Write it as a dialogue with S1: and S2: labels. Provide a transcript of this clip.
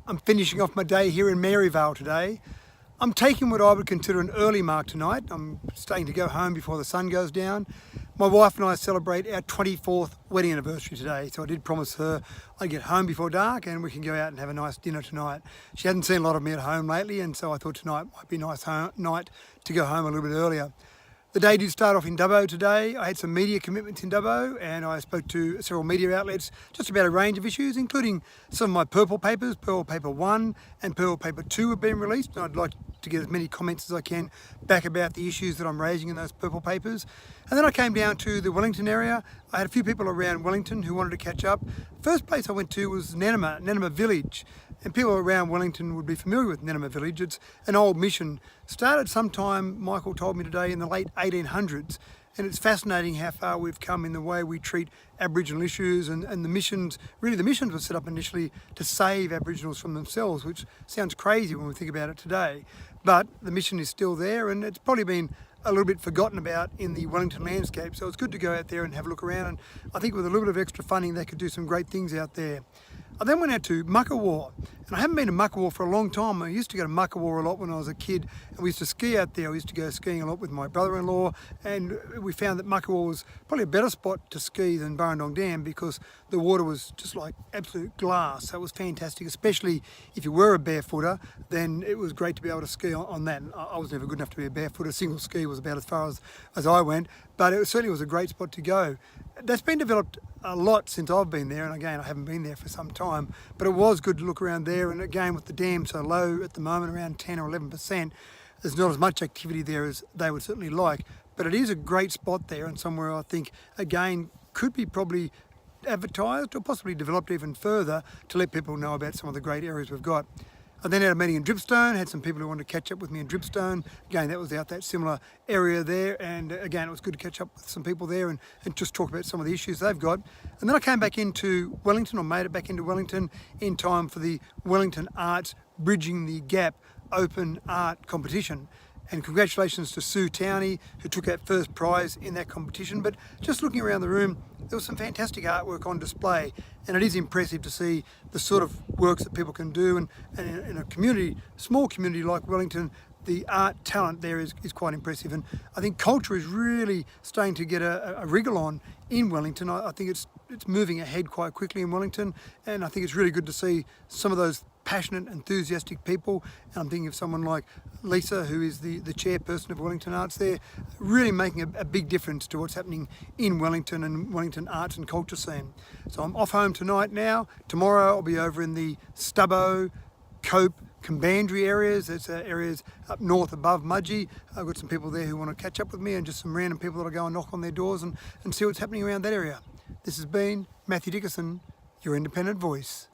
S1: I'm finishing off my day here in Maryvale today. I'm taking what I would consider an early mark tonight. I'm starting to go home before the sun goes down. My wife and I celebrate our 24th wedding anniversary today, so I did promise her I'd get home before dark and we can go out and have a nice dinner tonight. She hadn't seen a lot of me at home lately, and so I thought tonight might be a nice night to go home a little bit earlier. The day did start off in Dubbo today. I had some media commitments in Dubbo and I spoke to several media outlets just about a range of issues, including some of my purple papers. Purple Paper 1 and Purple Paper 2 have been released, and I'd like to get as many comments as I can back about the issues that I'm raising in those purple papers. And then I came down to the Wellington area. I had a few people around Wellington who wanted to catch up. First place I went to was Nenema Village. And people around Wellington would be familiar with Nenema Village. It's an old mission, started sometime, Michael told me today, in the late 1800s. And it's fascinating how far we've come in the way we treat Aboriginal issues, and the missions, really the missions were set up initially to save Aboriginals from themselves, which sounds crazy when we think about it today. But the mission is still there, and it's probably been a little bit forgotten about in the Wellington landscape. So it's good to go out there and have a look around, and I think with a little bit of extra funding they could do some great things out there. I then went out to Muckawa, and I haven't been to Muckawa for a long time. I used to go to Muckawa a lot when I was a kid, and we used to ski out there. I used to go skiing a lot with my brother-in-law, and we found that Muckawa was probably a better spot to ski than Burrendong Dam because the water was just like absolute glass. So it was fantastic, especially if you were a barefooter. Then it was great to be able to ski on that. I was never good enough to be a barefooter. Single ski was about as far as I went, but it certainly was a great spot to go. That's been developed a lot since I've been there, and again I haven't been there for some time, but it was good to look around there. And again, with the dam so low at the moment, around 10 or 11%, there's not as much activity there as they would certainly like, but it is a great spot there, and somewhere I think again could be probably advertised or possibly developed even further to let people know about some of the great areas we've got. I then had a meeting in Dripstone, had some people who wanted to catch up with me in Dripstone. Again, that was out that similar area there, and again, it was good to catch up with some people there and just talk about some of the issues they've got. And then I came back into Wellington, or made it back into Wellington in time for the Wellington Arts Bridging the Gap Open Art Competition. And congratulations to Sue Towney, who took that first prize in that competition. But just looking around the room, there was some fantastic artwork on display, and it is impressive to see the sort of works that people can do. And in a community, small community like Wellington, the art talent there is quite impressive. And I think culture is really starting to get a wriggle on in Wellington. I think it's moving ahead quite quickly in Wellington, and I think it's really good to see some of those passionate, enthusiastic people. And I'm thinking of someone like Lisa, who is the chairperson of Wellington Arts there, really making a big difference to what's happening in Wellington and Wellington arts and culture scene. So I'm off home tonight now. Tomorrow I'll be over in the Stubbo, Cope, Combandry areas. That's areas up north above Mudgee. I've got some people there who want to catch up with me, and just some random people that'll go and knock on their doors and see what's happening around that area. This has been Mathew Dickerson, your independent voice.